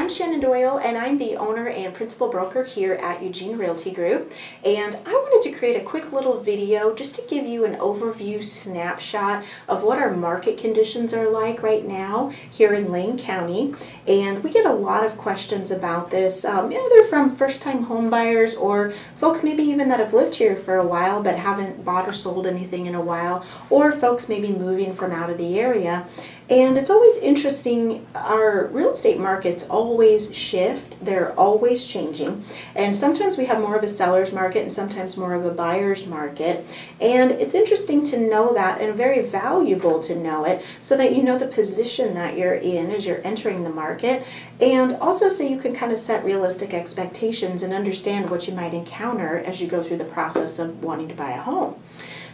I'm Shannon Doyle, and I'm the owner and principal broker here at Eugene Realty Group. And I wanted to create a quick little video just to give you an overview snapshot of what our market conditions are like right now here in Lane County. And we get a lot of questions about this, either from first-time home buyers or folks maybe even that have lived here for a while but haven't bought or sold anything in a while, or folks maybe moving from out of the area. And it's always interesting, our real estate markets always shift, they're always changing. And sometimes we have more of a seller's market and sometimes more of a buyer's market. And it's interesting to know that and very valuable to know it so that you know the position that you're in as you're entering the market. And also so you can kind of set realistic expectations and understand what you might encounter as you go through the process of wanting to buy a home.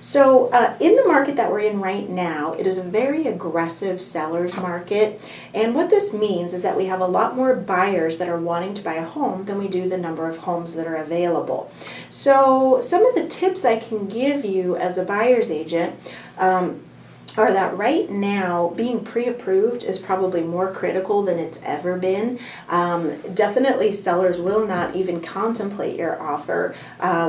So in the market that we're in right now, it is a very aggressive seller's market. And what this means is that we have a lot more buyers that are wanting to buy a home than we do the number of homes that are available. So some of the tips I can give you as a buyer's agent are that right now being pre-approved is probably more critical than it's ever been. Definitely sellers will not even contemplate your offer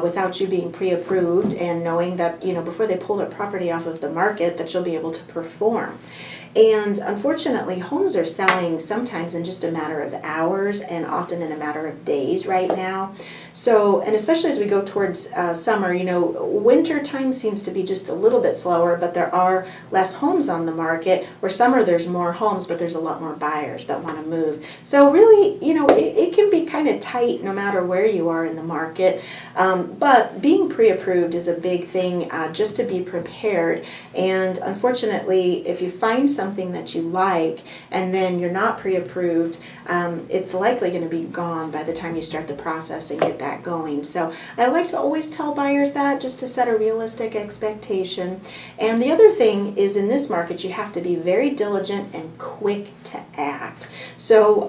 without you being pre-approved and knowing that, before they pull their property off of the market, that you'll be able to perform. And unfortunately, homes are selling sometimes in just a matter of hours and often in a matter of days right now. So, and especially as we go towards summer, winter time seems to be just a little bit slower, but there are less homes on the market. Where summer there's more homes, but there's a lot more buyers that want to move. So really, it can be kind of tight no matter where you are in the market. But being pre-approved is a big thing, just to be prepared. And unfortunately, if you find something that you like and then you're not pre-approved, it's likely going to be gone by the time you start the process and get that going. So I like to always tell buyers that, just to set a realistic expectation. And the other thing is, in this market you have to be very diligent and quick to act. So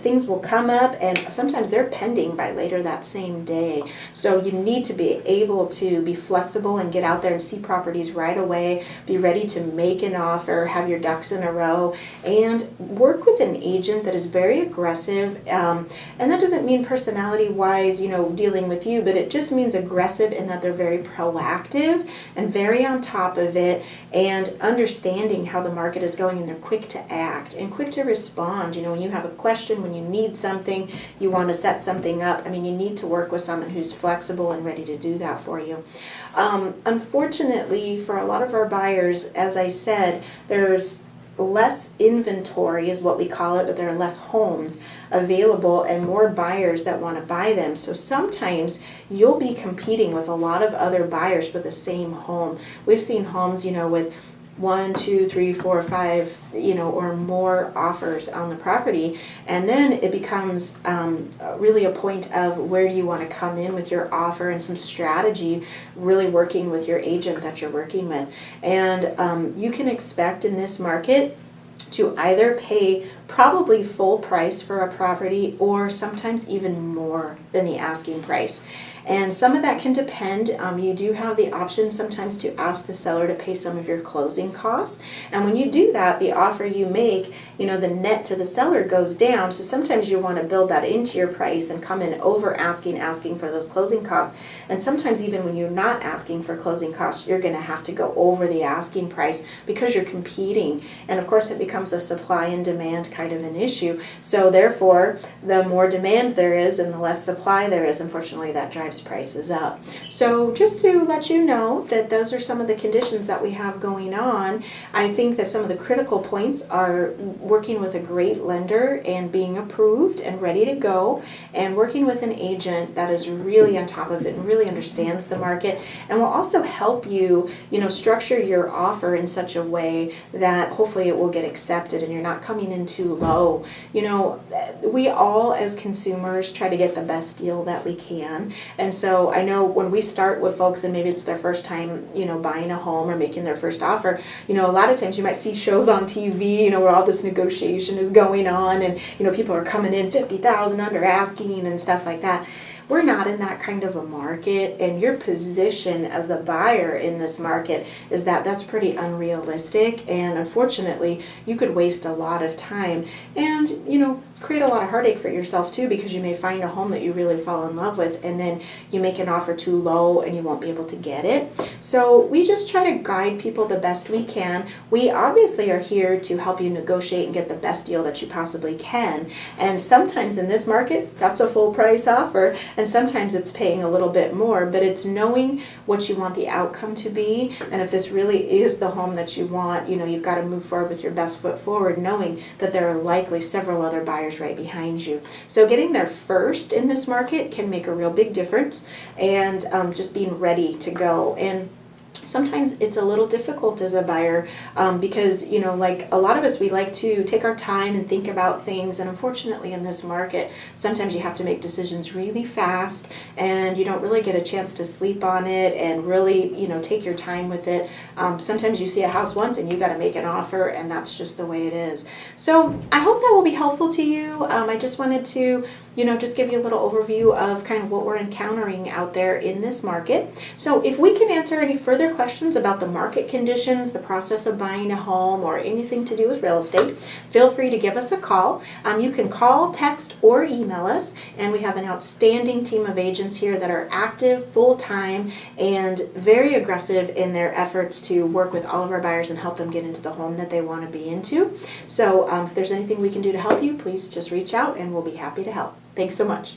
things will come up and sometimes they're pending by later that same day. So you need to be able to be flexible and get out there and see properties right away, be ready to make an offer, have your ducks in a row, and work with an agent that is very aggressive. And that doesn't mean personality-wise, dealing with you, but it just means aggressive in that they're very proactive and very on top of it and understanding how the market is going, and they're quick to act and quick to respond. When you have a question, when you need something, you want to set something up, you need to work with someone who's flexible and ready to do that for you. Unfortunately, for a lot of our buyers, as I said, there's less inventory is what we call it, but there are less homes available and more buyers that want to buy them. So sometimes you'll be competing with a lot of other buyers for the same home. We've seen homes, with 1, 2, 3, 4, 5, or more offers on the property, and then it becomes really a point of where you want to come in with your offer and some strategy, really working with your agent that you're working with. And you can expect in this market to either pay probably full price for a property or sometimes even more than the asking price. And some of that can depend. You do have the option sometimes to ask the seller to pay some of your closing costs. And when you do that, the offer you make, the net to the seller goes down. So sometimes you want to build that into your price and come in over asking for those closing costs. And sometimes even when you're not asking for closing costs, you're going to have to go over the asking price because you're competing. And of course, it becomes a supply and demand kind of an issue. So therefore, the more demand there is and the less supply there is, unfortunately, that drives prices up. So just to let you know that those are some of the conditions that we have going on. I think that some of the critical points are working with a great lender and being approved and ready to go, and working with an agent that is really on top of it and really understands the market and will also help you, structure your offer in such a way that hopefully it will get accepted and you're not coming in too low. We all as consumers try to get the best deal that we can. And so I know when we start with folks and maybe it's their first time, buying a home or making their first offer, a lot of times you might see shows on TV, where all this negotiation is going on and, people are coming in 50,000 under asking and stuff like that. We're not in that kind of a market, and your position as the buyer in this market is that that's pretty unrealistic, and unfortunately you could waste a lot of time. And create a lot of heartache for yourself too, because you may find a home that you really fall in love with and then you make an offer too low and you won't be able to get it. So we just try to guide people the best we can. We obviously are here to help you negotiate and get the best deal that you possibly can. And sometimes in this market, that's a full price offer, and sometimes it's paying a little bit more, but it's knowing what you want the outcome to be. And if this really is the home that you want, you've got to move forward with your best foot forward, knowing that there are likely several other buyers right behind you. So getting there first in this market can make a real big difference, and just being ready to go. And sometimes it's a little difficult as a buyer because, like a lot of us, we like to take our time and think about things. And unfortunately in this market, sometimes you have to make decisions really fast and you don't really get a chance to sleep on it and really, take your time with it. Sometimes you see a house once and you got to make an offer, and that's just the way it is. So I hope that will be helpful to you. I just wanted to just give you a little overview of kind of what we're encountering out there in this market. So if we can answer any further questions about the market conditions, the process of buying a home, or anything to do with real estate, feel free to give us a call. You can call, text, or email us, and we have an outstanding team of agents here that are active, full-time, and very aggressive in their efforts to work with all of our buyers and help them get into the home that they want to be into. So if there's anything we can do to help you, please just reach out and we'll be happy to help. Thanks so much.